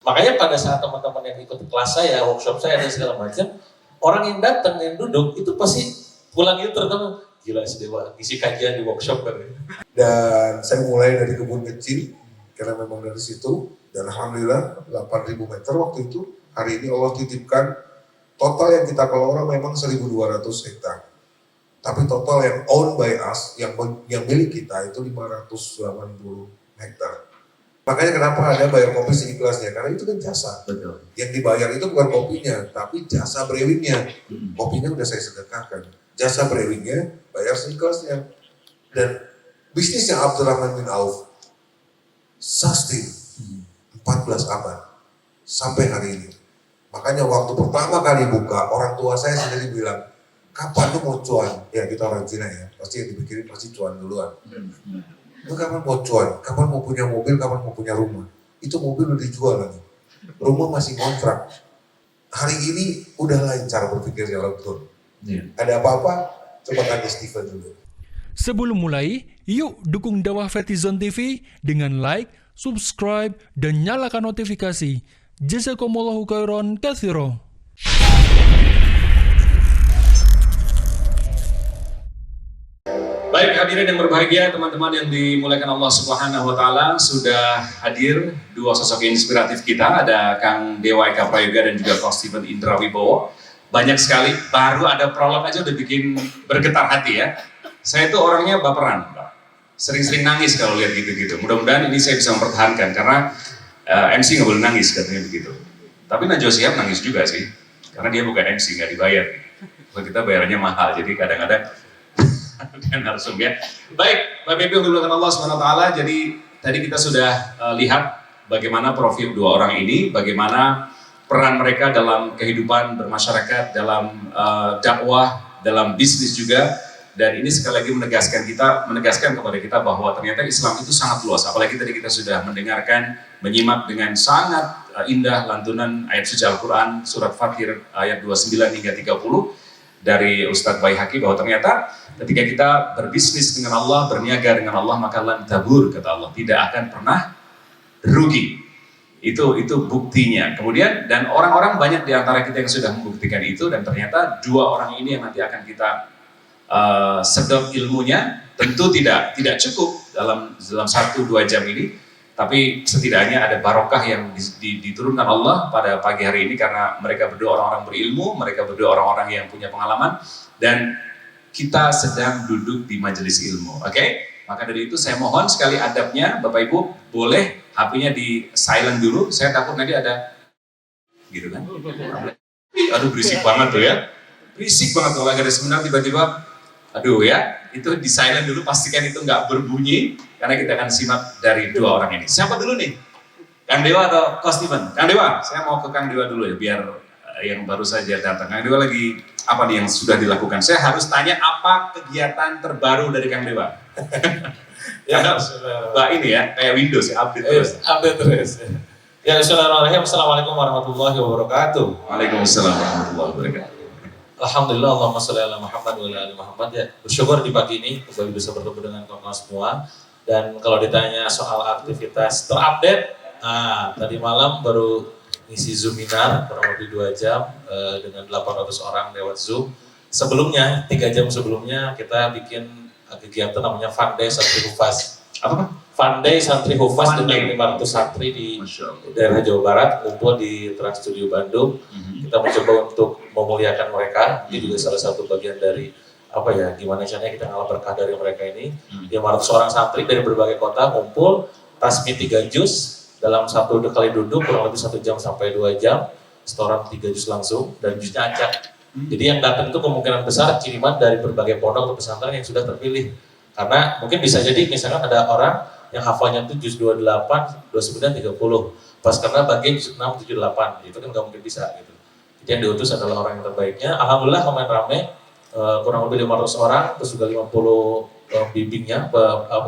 Makanya pada saat teman-teman yang ikut kelas saya, workshop saya dan segala macam, orang yang datang, yang duduk, itu pasti pulang itu terutama, gila si Dewa, isi kajian di workshop kan. Dan saya mulai dari kebun kecil, karena memang dari situ, dan Alhamdulillah 8.000 meter waktu itu, hari ini Allah titipkan, total yang kita kelola memang 1.200 hektar. Tapi total yang owned by us, yang milik kita itu 580 hektar. Makanya kenapa ada bayar kopi seikhlasnya, karena itu kan jasa. Betul. Yang dibayar itu bukan kopinya, tapi jasa brewingnya. Kopinya udah saya sedekahkan. Jasa brewingnya bayar seikhlasnya. Dan bisnisnya Abdurrahman bin Auf sustain 14 abad sampai hari ini. Makanya waktu pertama kali buka, orang tua saya sendiri bilang, kapan lu mau cuan? Ya kita orang Cina ya, pasti yang dipikirin pasti cuan duluan. Lu kapan mau cuan? Kapan mau punya mobil? Kapan mau punya rumah? Itu mobil udah dijual lagi. Rumah masih kontrak. Hari ini udah lain cara berpikirnya orang tua. Ada apa-apa? Coba tanya Steven dulu. Sebelum mulai, yuk dukung dakwah Vertizon TV dengan like, subscribe, dan nyalakan notifikasi. Jazakumullahu khairan katsira. Baik, hadirin yang berbahagia, teman-teman yang dimuliakan Allah Subhanahu wa taala, sudah hadir dua sosok inspiratif kita, ada Kang Dewa Eka Prayoga dan juga Kang Steven Indra Wibowo. Banyak sekali, baru ada prolog aja udah bikin bergetar hati ya. Saya itu orangnya baperan, Pak. Sering-sering nangis kalau lihat gitu-gitu. Mudah-mudahan ini saya bisa mempertahankan karena MC nggak boleh nangis katanya begitu. Tapi Najwa Shihab nangis juga sih, karena dia bukan MC, nggak dibayar. Kalau kita bayarannya mahal, jadi kadang-kadang dan narsum ya. Baik, Bapak Ibu yang dimuliakan Allah SWT, jadi tadi kita sudah lihat bagaimana profil dua orang ini, bagaimana peran mereka dalam kehidupan bermasyarakat, dalam dakwah, dalam bisnis juga. Dan ini sekali lagi menegaskan kepada kita bahwa ternyata Islam itu sangat luas. Apalagi tadi kita sudah mendengarkan, menyimak dengan sangat indah lantunan ayat suci Al-Quran, surat Fatir ayat 29 hingga 30 dari Ustadz Baihaqi, bahwa ternyata ketika kita berbisnis dengan Allah, berniaga dengan Allah, maka lan tabur, kata Allah, tidak akan pernah rugi. Itu buktinya. Kemudian, dan orang-orang banyak di antara kita yang sudah membuktikan itu, dan ternyata dua orang ini yang nanti akan kita sedot ilmunya, tentu tidak cukup dalam 1-2 jam ini, tapi setidaknya ada barokah yang diturunkan Allah pada pagi hari ini, karena mereka berdua orang-orang berilmu, mereka berdua orang-orang yang punya pengalaman, dan kita sedang duduk di majelis ilmu, oke? Maka dari itu saya mohon sekali adabnya, Bapak Ibu boleh HP-nya di silent dulu, saya takut nanti ada, gitu kan? Aduh berisik banget tuh ya, berisik banget kalau lagi ada seminar tiba-tiba, aduh ya, itu di silent dulu, pastikan itu nggak berbunyi, karena kita akan simak dari dua orang ini. Siapa dulu nih? Kang Dewa atau Kang Steven? Kang Dewa, saya mau ke Kang Dewa dulu ya, biar yang baru saja datang. Kang Dewa lagi apa nih yang sudah dilakukan? Saya harus tanya apa kegiatan terbaru dari Kang Dewa? Ya, Mbak ini ya, kayak Windows ya, update terus. Update terus. Ya, Bismillahirrahmanirrahim. Assalamualaikum warahmatullahi wabarakatuh. Waalaikumsalam warahmatullahi wabarakatuh. Alhamdulillah, Allahumma sholli ala Muhammad wa ala ali Muhammad ya. Bersyukur di pagi ini kembali bisa bertemu dengan kawan-kawan semua. Dan kalau ditanya soal aktivitas terupdate, tadi malam baru ngisi Zoominar kurang lebih 2 jam dengan 800 orang lewat Zoom. Sebelumnya, 3 jam sebelumnya kita bikin kegiatan namanya Fun Day Santri Hufaz. Apa? Fun Day Santri Hufaz dengan 500 santri di daerah Jawa Barat, kumpul di Trans Studio Bandung. Kita mencoba untuk memuliakan mereka. Ini juga salah satu bagian dari apa ya, gimana caranya kita ngalah berkah dari mereka ini. 500 orang santri dari berbagai kota kumpul, tasbih 3 juz dalam 1 kali duduk kurang lebih 1 jam sampai 2 jam, setoran 3 juz langsung dan juznya acak. Jadi yang datang itu kemungkinan besar kiriman dari berbagai pondok atau pesantren yang sudah terpilih. Karena mungkin bisa jadi misalkan ada orang yang hafalnya itu juz 28, 29, 30. Pas karena bagian juz 6, 7, 8. Itu kan nggak mungkin bisa gitu. Jadi yang diutus adalah orang yang terbaiknya. Alhamdulillah lumayan ramai, kurang lebih 500 orang, terus juga 50 bimbingnya,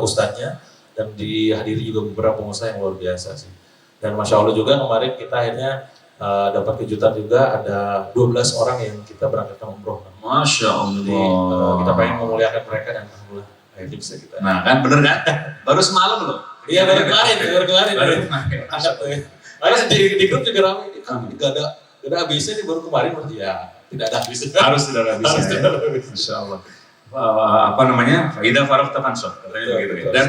ustadznya, dan dihadiri juga beberapa pengusaha yang luar biasa sih. Dan Masya Allah juga kemarin kita akhirnya dapat kejutan juga, ada 12 orang yang kita berangkatkan umroh. Masya Allah. Jadi kita pengen memuliakan mereka dan Alhamdulillah akhirnya bisa kita. Nah kan bener kan? Baru semalam loh. Iya baru kemarin. Baru kemarin. Karena di grup juga ramai, ini kan gak ada habisnya nih baru kemarin berarti ya tidak ada habisnya. Harus tidak ada habisnya. Harus tidak ada Ya. habisnya. Insya Allah. Apa namanya? Faidah faraf tafansor, katanya begitu ya. Dan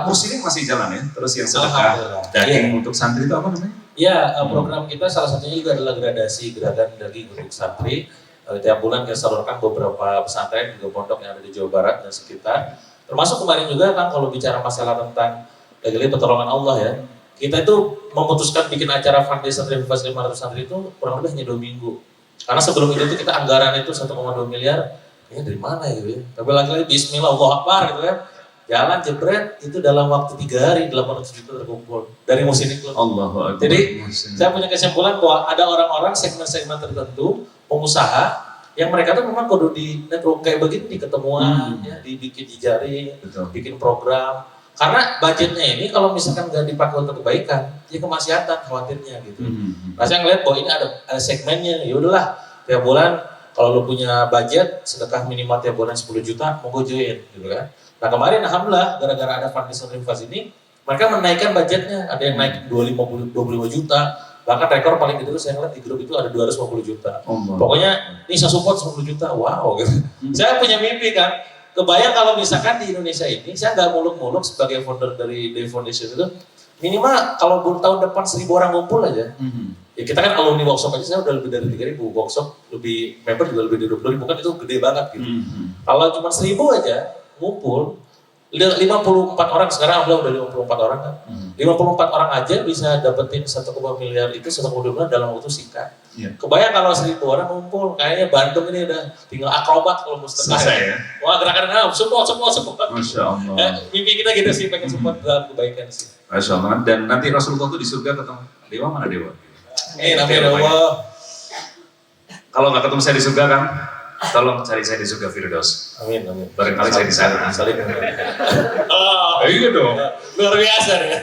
muslim masih jalan ya. Terus yang sedekah daging untuk santri itu apa namanya? Ya, program kita salah satunya juga adalah gradasi gerakan daging untuk santri. Tiap bulan kita salurkan beberapa pesantren juga pondok yang ada di Jawa Barat dan sekitar. Termasuk kemarin juga kan kalau bicara masalah tentang pertolongan Allah ya. Kita itu memutuskan bikin acara fundraiser Revival 500 santri itu kurang lebih hanya 2 minggu. Karena sebelum itu kita anggaran itu 1,2 miliar, ini dari mana gitu ya. Tapi lagi-lagi bismillah, Allahu Akbar gitu kan. Jalan jebret itu dalam waktu 3 hari 800 juta terkumpul dari Muslimin Club. Allahu Akbar. Jadi saya punya kesimpulan bahwa ada orang-orang segmen-segmen tertentu, pengusaha, yang mereka tuh memang kudu di network kayak begini, di ketemuan, ya, dibikin jejaring, bikin program. Karena budgetnya ini kalau misalkan nggak dipakai untuk kebaikan, ya kemaksiatan khawatirnya gitu. Nah saya ngeliat bahwa ini ada segmennya, ya udahlah tiap bulan kalau lu punya budget sedekah minimal tiap bulan 10 juta, mau gue join gitu kan. Nah kemarin alhamdulillah gara-gara ada fundraiser Rivas ini, mereka menaikkan budgetnya, ada yang naik 25 juta, bahkan rekor paling gede itu saya ngeliat di grup itu ada 250 juta. Pokoknya ini saya support 10 juta, wow gitu. Saya punya mimpi kan. Kebayang kalau misalkan di Indonesia ini, saya nggak muluk-muluk sebagai founder dari Day Foundation itu, minimal kalau tahun depan 1.000 orang ngumpul aja. Ya kita kan alumni workshop aja, saya udah lebih dari 3.000, workshop lebih, member juga lebih dari 20.000, kan itu gede banget gitu. Kalau cuma 1.000 aja ngumpul, 54 orang, sekarang udah 54 orang kan. 54 orang aja bisa dapetin 1,5 miliar itu 1,2 miliar dalam waktu singkat. Kebayang kalau 1.000 orang ngumpul, kayaknya Bandung ini udah tinggal akrobat kalau mustahil. Selesai ya? Wah gerakan support. Masya Allah. Mimpi kita gitu sih, pengen support dalam kebaikan sih. Masya Allah. Dan nanti Rasulullah itu di surga ketemu dewa, mana dewa? Amin Allah. Kalau nggak ketemu saya di surga kan, tolong cari saya di surga Firdaus. Amin. Barangkali saya di sana. Saling. Iya dong. Luar biasa deh.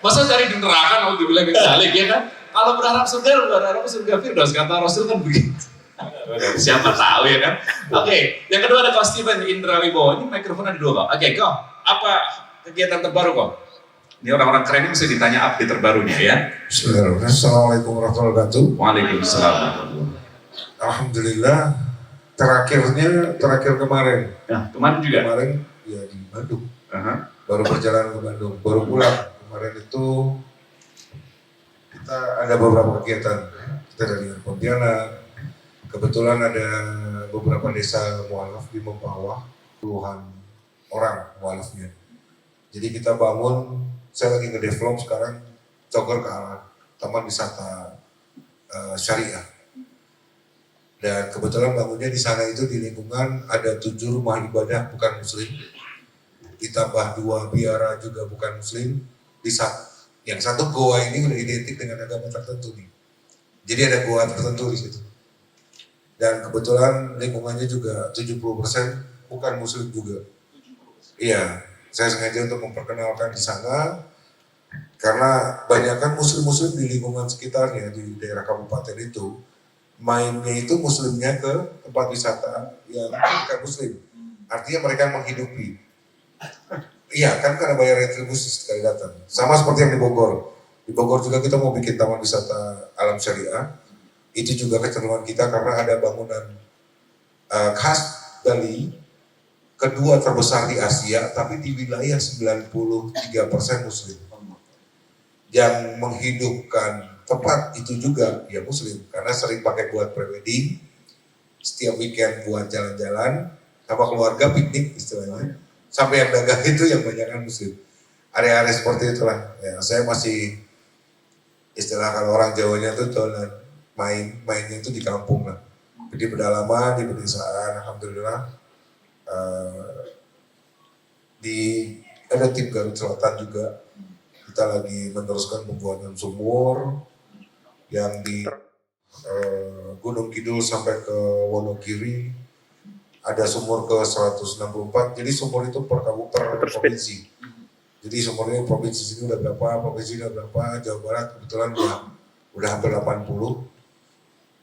Masa cari di neraka kalau dibilang balik ya kan? Kalau berharap surga Firdaus, kata Rasul kan begitu. Siapa tahu ya kan? Oke, yang kedua ada Coach Steven Indra Wibowo. Ini mikrofon ada 2 kok. Oke, kok apa kegiatan terbaru kok? Ini orang-orang keren ini mesti ditanya update terbarunya ya. Bismillahirrahmanirrahim. Assalamualaikum warahmatullahi wabarakatuh. Waalaikumsalam. Alhamdulillah terakhir kemarin. Nah, kemarin juga. Kemarin ya di Bandung. Baru perjalanan ke Bandung, baru pulang. Kemarin itu kita ada beberapa kegiatan. Kita dari Pontianak. Kebetulan ada beberapa desa mualaf di Mempawah, puluhan orang mualafnya. Jadi kita bangun, saya lagi nge-develop sekarang Cokor ke arah Taman Wisata Syariah. Dan kebetulan bangunnya di sana itu di lingkungan ada 7 rumah ibadah bukan muslim, ditambah 2 biara juga bukan muslim. Yang satu goa ini udah identik dengan agama tertentu nih. Jadi ada goa tertentu di situ. Dan kebetulan lingkungannya juga 70% bukan muslim juga. Iya, saya sengaja untuk memperkenalkan di sana karena banyak kan muslim-muslim di lingkungan sekitarnya di daerah kabupaten itu mainnya itu muslimnya ke tempat wisata yang bukan muslim. Artinya mereka menghidupi. Iya kan karena bayar retribusi sekali datang. Sama seperti yang di Bogor. Di Bogor juga kita mau bikin taman wisata alam syariah. Itu juga kecenderungan kita karena ada bangunan khas Bali, kedua terbesar di Asia, tapi di wilayah 93% muslim. Yang menghidupkan tempat itu juga ya muslim, karena sering pakai buat prewedding, setiap weekend buat jalan-jalan, sama keluarga piknik istilahnya. Sampai yang dagang itu yang banyak kan muslim. Area-area seperti itulah. Ya, saya masih istilah kalau orang Jawanya tuh dolan. Mainnya itu di kampung lah, di pedalaman, di pedesaan, alhamdulillah. Ada tim Garut Selatan juga, kita lagi meneruskan pembuatan sumur yang di Gunung Kidul sampai ke Wonogiri, ada sumur ke 164, jadi sumur itu per provinsi. Jadi sumurnya provinsi sini udah berapa, provinsi ini udah berapa, Jawa Barat kebetulan udah hampir 80.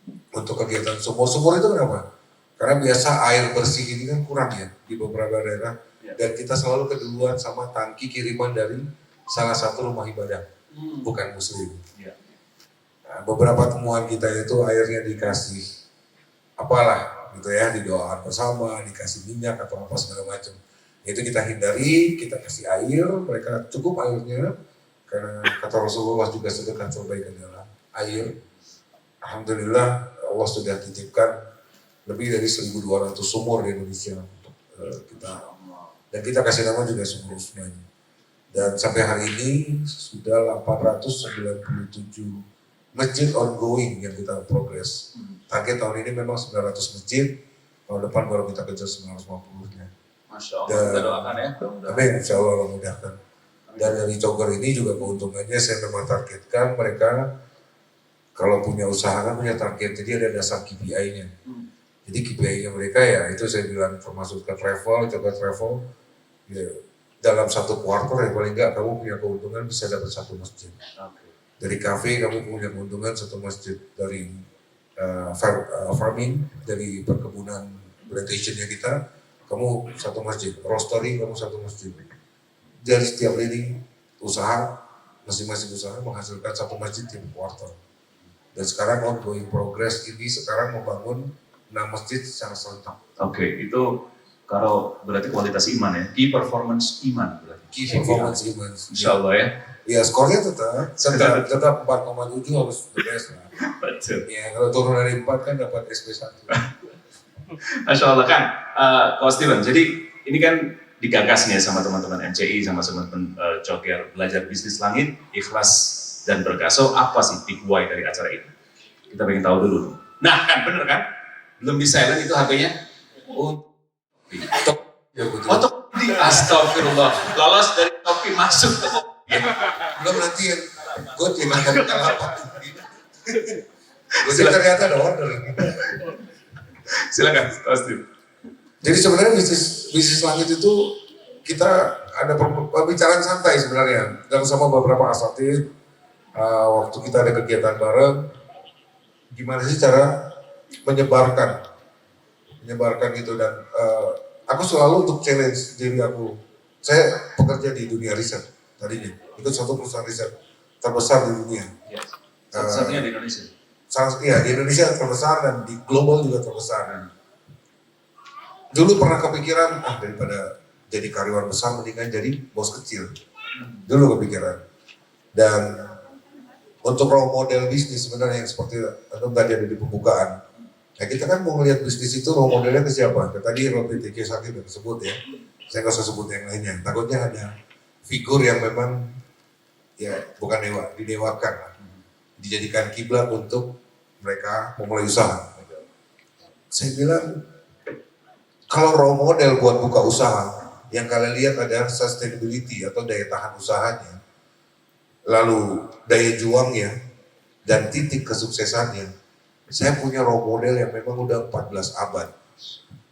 Untuk kegiatan sumur itu kenapa? Karena biasa air bersih ini kan kurang ya di beberapa daerah, dan kita selalu keduluan sama tangki kiriman dari salah satu rumah ibadah. bukan muslim. Iya. Nah, beberapa temuan kita itu airnya dikasih apalah gitu ya, didoakan bersama, dikasih minyak atau apa segala macam. Itu kita hindari, kita kasih air, mereka cukup airnya karena kata Rasulullah juga sedekah terbaik adalah air. Alhamdulillah Allah sudah titipkan lebih dari 1.200 sumur di Indonesia untuk kita, dan kita kasih nama juga sumur Usman. Dan sampai hari ini sudah 897 masjid ongoing yang kita progres. Target tahun ini memang 900 masjid, tahun depan baru kita kejar 950-nya. Masya Allah, kita doakan ya. Amin, insya Allah mudahkan. Dan dari Cogor ini juga keuntungannya saya memang targetkan mereka kalau punya usaha kan punya target, jadi ada dasar KPI-nya. Jadi KPI-nya mereka ya itu saya bilang termasuk ke travel, coba travel. Ya, dalam satu kuartal ya paling enggak kamu punya keuntungan bisa dapat satu masjid. Dari kafe kamu punya keuntungan satu masjid, dari farming, dari perkebunan plantationnya kita, kamu satu masjid, roastery kamu satu masjid. Dari setiap lini usaha, masing-masing usaha menghasilkan satu masjid tiap kuartal. Dan sekarang ongoing progress ini sekarang membangun 6 masjid secara serentak. Oke, itu kalau berarti kualitas iman ya, key performance iman berarti. Key performance iman. Insya Allah ya. Ya skornya tetap 4,7 harus the best lah. Betul. Ya kalau turun dari 4 kan dapat SP1. Masya Allah kan, Coach Steven, jadi ini kan digagas nih sama teman-teman MCI, sama teman-teman Joker belajar bisnis langit, ikhlas dan berkah. So apa sih big why dari acara ini? Kita pengen tahu dulu. Nah kan bener kan, belum di silent itu harganya Ya betul. untuk di astagfirullah, lolos dari topi masuk ke Belum nanti yang good yang akan kita lapak. Gue ternyata ada order. Silakan, Coach Steven. Jadi sebenarnya bisnis langit itu kita ada pembicaraan santai sebenarnya dan sama beberapa asatid waktu kita ada kegiatan bareng, gimana sih cara menyebarkan itu, dan aku selalu untuk challenge diri aku. Saya bekerja di dunia riset tadinya, itu satu perusahaan riset terbesar di dunia. Satu-satunya di Indonesia. Iya, di Indonesia terbesar dan di global juga terbesar. Dulu pernah kepikiran, daripada jadi karyawan besar mendingan jadi bos kecil. Dulu kepikiran. Dan untuk role model bisnis sebenarnya yang seperti tadi ada di pembukaan. Nah kita kan mau ngelihat bisnis itu role modelnya ke siapa? Tadi Robert T. Kiyosaki udah disebut ya. Saya nggak usah sebut yang lainnya. Takutnya ada figur yang memang ya bukan dewa, didewakan. Dijadikan kiblat untuk mereka memulai usaha. Saya bilang, kalau role model buat buka usaha, yang kalian lihat ada sustainability atau daya tahan usahanya, lalu daya juangnya, dan titik kesuksesannya. Saya punya role model yang memang udah 14 abad.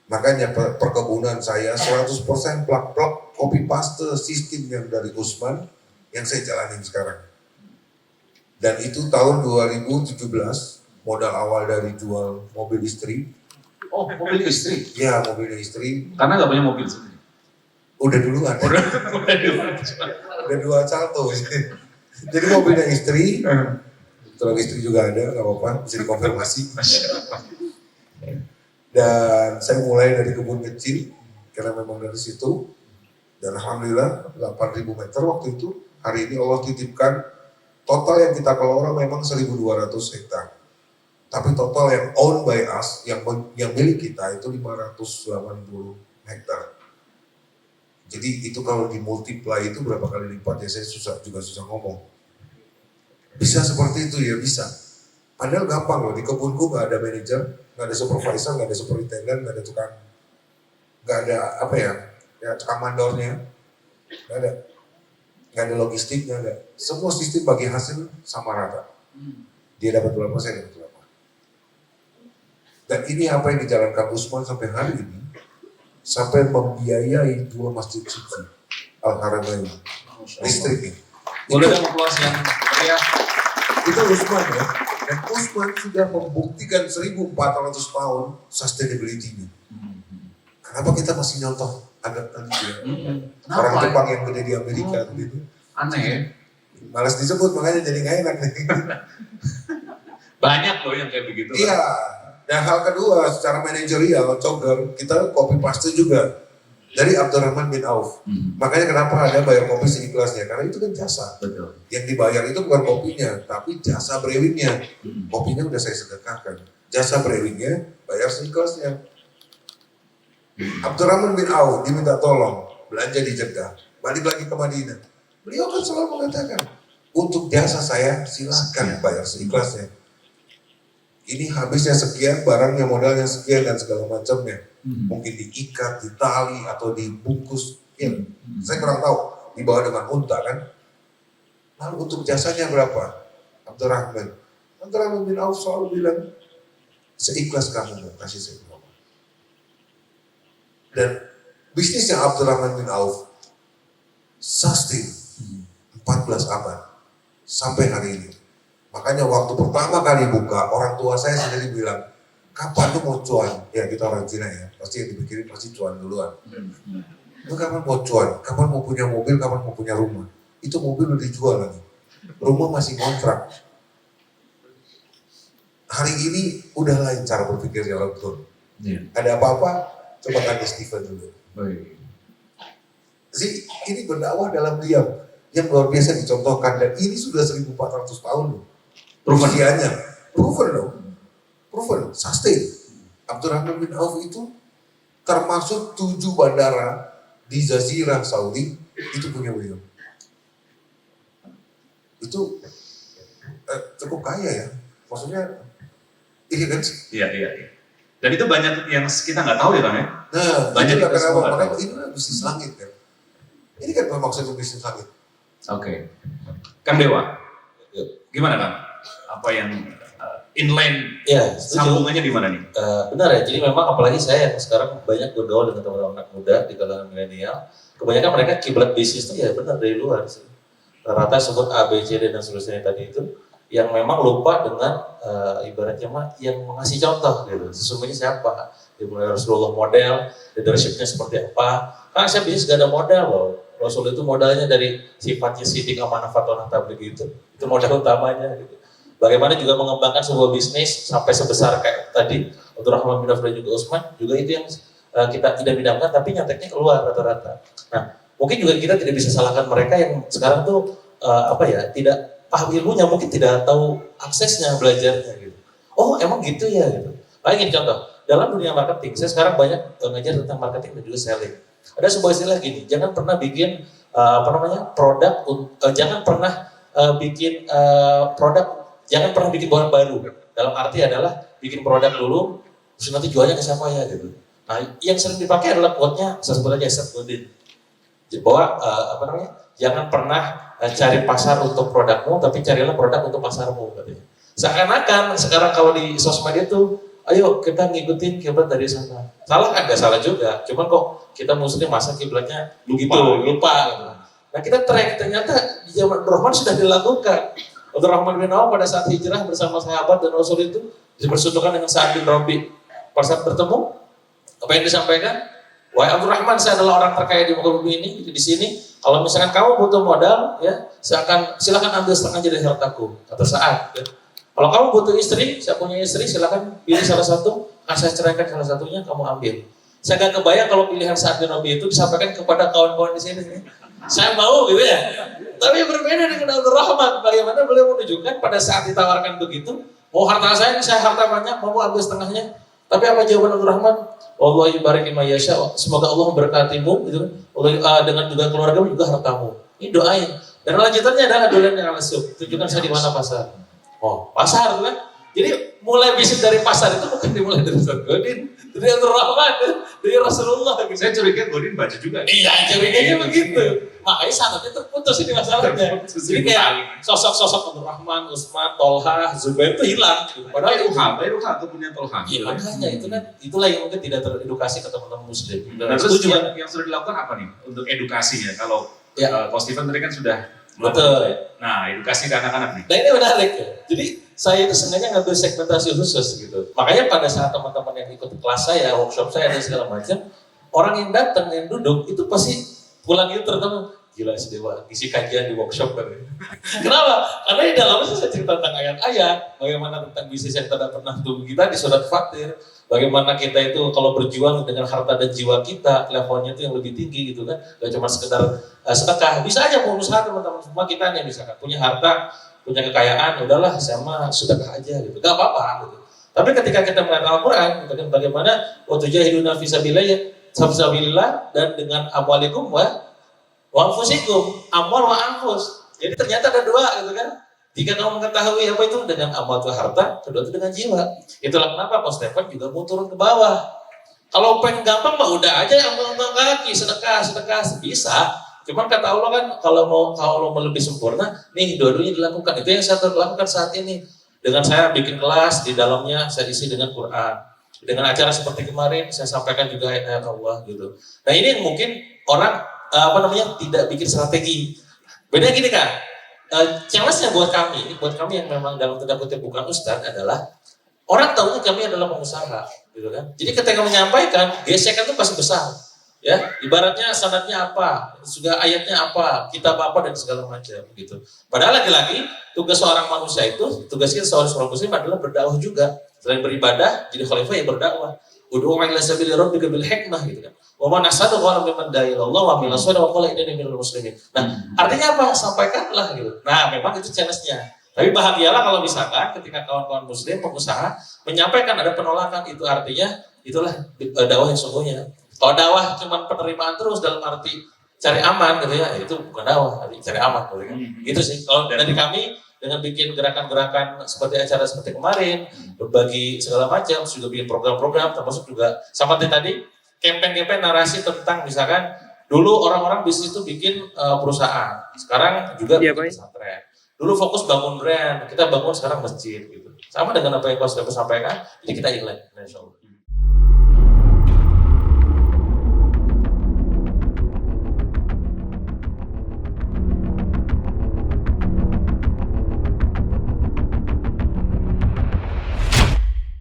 Makanya perkebunan saya 100% plak-plak copy paste sistem yang dari Usman yang saya jalanin sekarang. Dan itu tahun 2017, modal awal dari jual mobil istri. Oh, mobil istri? Ya, mobil istri. Karena nggak punya mobil sendiri. Udah duluan. Udah dua salto. Jadi mobilnya istri, tulang istri juga ada, nggak apa-apa, bisa dikonfirmasi. Dan saya mulai dari kebun kecil, karena memang dari situ. Dan Alhamdulillah 8.000 meter waktu itu, hari ini Allah titipkan total yang kita kelola memang 1.200 hektar. Tapi total yang owned by us, yang milik kita itu 580 hektar. Jadi itu kalau dimultiply itu berapa kali lipat ya, saya juga susah ngomong. Bisa seperti itu ya, bisa. Padahal gampang loh, di kebunku nggak ada manajer, nggak ada supervisor, nggak ada superintendent, nggak ada tukang, nggak ada apa ya tukang mandornya, nggak ada logistik, nggak ada. Semua sistem bagi hasil sama rata. Dia dapat berapa, saya dapat berapa. Dan ini apa yang dijalankan Usman sampai hari ini, sampai membiayai 2 masjid suci Al-Haramain listrik. Boleh dong kelas yang ya. Itu Usman ya. Dan Usman sudah membuktikan 1.400 tahun sustainability-nya. Kenapa kita masih nyontoh adat tadi ya? Orang Jepang yang gede di Amerika gitu. Aneh ya. Malas disebut makanya jadi nggak enak nih. Banyak loh yang kayak begitu. Iya. Dan hal kedua, secara manajerial, Coger, kita copy paste juga dari Abdurrahman bin Auf. Makanya kenapa ada bayar kopi seikhlasnya? Karena itu kan jasa. Betul. Yang dibayar itu bukan kopinya, tapi jasa brewingnya. Kopinya udah saya sedekahkan. Jasa brewingnya bayar seikhlasnya. Abdurrahman bin Auf diminta tolong belanja di Jeddah, balik lagi ke Madinah. Beliau kan selalu mengatakan, untuk jasa saya silakan bayar seikhlasnya. Ini habisnya sekian, barangnya modalnya sekian dan segala macamnya. Mungkin diikat, ditali atau dibungkus. Ya, saya kurang tahu, dibawa dengan unta kan. Lalu untuk jasanya berapa? Abdurrahman bin Auf selalu bilang, seikhlas kamu mau kasih saya berapa. Dan bisnisnya Abdurrahman bin Auf sustain 14 abad sampai hari ini. Makanya waktu pertama kali buka, orang tua saya sendiri bilang, kapan lu mau cuan? Ya kita orang Cina ya, pasti yang dipikirin pasti cuan duluan. Lu kapan mau cuan? Kapan mau punya mobil? Kapan mau punya rumah? Itu mobil udah dijual lagi. Rumah masih kontrak. Hari ini udah lain cara berpikirnya orang tua. Ada apa-apa? Coba tanya Stephen dulu. Jadi ini berdakwah dalam diam yang luar biasa dicontohkan dan ini sudah 1400 tahun loh. Usianya, proven loh, proven, sustain. Abdurrahman bin Auf itu termasuk 7 bandara di Jazirah Saudi itu punya beliau. Itu cukup kaya ya, maksudnya iya kan? Iya. Dan itu banyak yang kita nggak tahu ya Kang ya? Nah, banyak itu kita semua nggak makanya tahu. ini kan bisnis langit kan. Ini kan maksudnya bisnis langit. Oke. Kang Dewa, gimana Kang? Apa yang inline Ya, setuju. sambungannya di mana nih? Benar ya, jadi memang apalagi saya yang sekarang banyak bergaul dengan teman-teman anak muda di kalangan milenial, kebanyakan mereka kiblat bisnis itu ya benar dari luar sih. Rata sebut A, B, C, D dan seterusnya tadi itu, yang memang lupa dengan ibaratnya mah yang mengasih contoh gitu. Sesungguhnya siapa? Dimulai Rasulullah model, leadershipnya seperti apa. Karena saya bisnis gak ada modal loh. Rasul itu modalnya dari sifatnya sidik amanah fatonah tabligh itu modal utamanya gitu. Bagaimana juga mengembangkan sebuah bisnis sampai sebesar kayak tadi Abdurrahman bin Auf dan juga Utsman juga itu yang kita tidak bidamkan tapi nyatanya keluar rata-rata. Nah mungkin juga kita tidak bisa salahkan mereka yang sekarang tuh tidak paham ilmunya, mungkin tidak tahu aksesnya belajarnya gitu. Oh emang gitu ya gitu. Paling contoh dalam dunia marketing saya sekarang banyak ngajar tentang marketing dan juga selling. Ada sebuah istilah gini, jangan pernah bikin produk, jangan pernah bikin produk. Jangan pernah bikin barang baru. Dalam arti adalah bikin produk dulu, terus nanti jualnya ke siapa ya gitu. Nah, yang sering dipakai adalah quote-nya, saya sebut aja Seth Godin. Bahwa jangan pernah cari pasar untuk produkmu, tapi carilah produk untuk pasarmu. Katanya. Seakan-akan sekarang kalau di sosmed itu, ayo kita ngikutin kiblat dari sana. Salah kan? Gak salah juga. Cuman kok kita muslim masa kiblatnya begitu, lupa. Gitu. Nah kita track, ternyata di zaman Rahman sudah dilakukan. Abdurrahman bin Auf pada saat hijrah bersama sahabat dan Rasul itu dipersatukan dengan Sa'ad bin Rabi. Pada saat bertemu, apa yang disampaikan? Wahai Abdurrahman, saya adalah orang terkaya di muka bumi ini, di sini. Kalau misalkan kamu butuh modal, ya, silakan ambil setengah dari hartaku, kata Sa'ad. Ya. Kalau kamu butuh istri, saya punya istri, silakan pilih salah satu, akan saya ceraikan salah satunya, kamu ambil. Saya gak kebayang kalau pilihan Sa'ad bin Rabi itu disampaikan kepada kawan-kawan di sini. Saya mau gitu ya. Tapi berbeda dengan Abdurrahman. Bagaimana beliau menunjukkan pada saat ditawarkan begitu, mau harta saya harta banyak, mau ambil setengahnya. Tapi apa jawaban Abdurrahman? Wallahi barikin ma yasha. Semoga Allah memberkatimu gitu kan. Dengan juga keluargamu juga hartamu. Ini doain. Dan lanjutannya adalah dolen yang alasuk. Tunjukkan saya di mana pasar. Oh, pasar kan? Jadi mulai bisnis dari pasar itu bukan dimulai dari Godin, dari Abdurrahman, dari Rasulullah. Gitu. Saya curiga Godin baca juga. Iya, curiganya begitu. Makanya sanadnya terputus ini masalahnya. Jadi kayak sosok-sosok Abdurrahman, Utsman, Tolha, Zubair itu hilang. Padahal Ruha kemudian Tolha. Iya, makanya itu kan itulah yang mungkin tidak teredukasi ke teman-teman muslim. Nah, terus yang sudah dilakukan apa nih untuk edukasinya? Kalau Coach Stephen tadi kan sudah betul. Nah, edukasi ke anak-anak nih. Nah ini menarik ya. Jadi saya itu sengaja ngambil segmentasi khusus gitu. Makanya pada saat teman-teman yang ikut kelas saya, workshop saya dan segala macam, orang yang datang, yang duduk itu pasti pulang itu terutama Gila si Dewa, isi kajian di workshop kan. Kenapa? Karena di dalamnya saya cerita tentang ayat-ayat, bagaimana tentang bisnis yang tidak pernah tumbuh kita di surat Fatir, bagaimana kita itu kalau berjuang dengan harta dan jiwa kita, levelnya itu yang lebih tinggi gitu kan, gak cuma sekedar sedekah, bisa aja pengusaha teman-teman semua kita nih misalkan punya harta, punya kekayaan, udahlah sama sedekah aja gitu, gak apa-apa gitu. Tapi ketika kita melihat Al-Quran, gitu kan, bagaimana waktu jahiduna fisabilillah dan dengan amwalikum wa anfusikum, amwal wa anfus. Jadi ternyata ada dua gitu kan. Jika kamu mengetahui apa itu dengan amal itu harta, kedua itu dengan jiwa. Itulah kenapa Coach Stefan juga mau turun ke bawah. Kalau pengen gampang mah udah aja yang angkat kaki, sedekah bisa. Cuman kata Allah kan kalau mau lebih sempurna, nih dua-duanya dilakukan. Itu yang saya lakukan saat ini. Dengan saya bikin kelas, di dalamnya saya isi dengan Quran. Dengan acara seperti kemarin, saya sampaikan juga ayat-ayat Allah gitu. Nah ini yang mungkin orang tidak bikin strategi. Beda gini kan, challenge-nya buat kami yang memang dalam tanda kutip bukan ustadz adalah orang tahunya kami adalah pengusaha, gitu kan. Jadi ketika menyampaikan, gesekan itu pasti besar. Ya, ibaratnya sanadnya apa, juga ayatnya apa, kitab apa dan segala macam gitu. Padahal lagi-lagi tugas seorang manusia itu, tugasnya seorang muslim adalah berdakwah juga. Selain beribadah, jadi khalifah ya berdakwah. Ud'u ila sabili rabbika bil hikmah gitu kan. Wa man asadu qala mimman da'a ila Allah wa bil aswad wa qala innani minal muslimin. Nah, artinya apa? Sampaikanlah gitu. Nah, memang itu challenge-nya. Tapi bahagialah kalau misalkan ketika kawan-kawan muslim pengusaha menyampaikan ada penolakan, itu artinya itulah dakwah yang sungguhnya. Kalau dakwah cuma penerimaan terus dalam arti cari aman gitu ya, itu bukan dakwah, cari aman gitu kan. Gitu sih. Kalau dari kami dengan bikin gerakan-gerakan seperti acara seperti kemarin, berbagi segala macam, sudah bikin program-program, termasuk juga seperti tadi campaign-campaign narasi tentang misalkan dulu orang-orang bisnis itu bikin perusahaan, sekarang juga bikin pesantren. Dulu fokus bangun brand, kita bangun sekarang masjid gitu. Sama dengan apa yang Coach Stefan sampaikan, jadi kita iklan, insya Allah.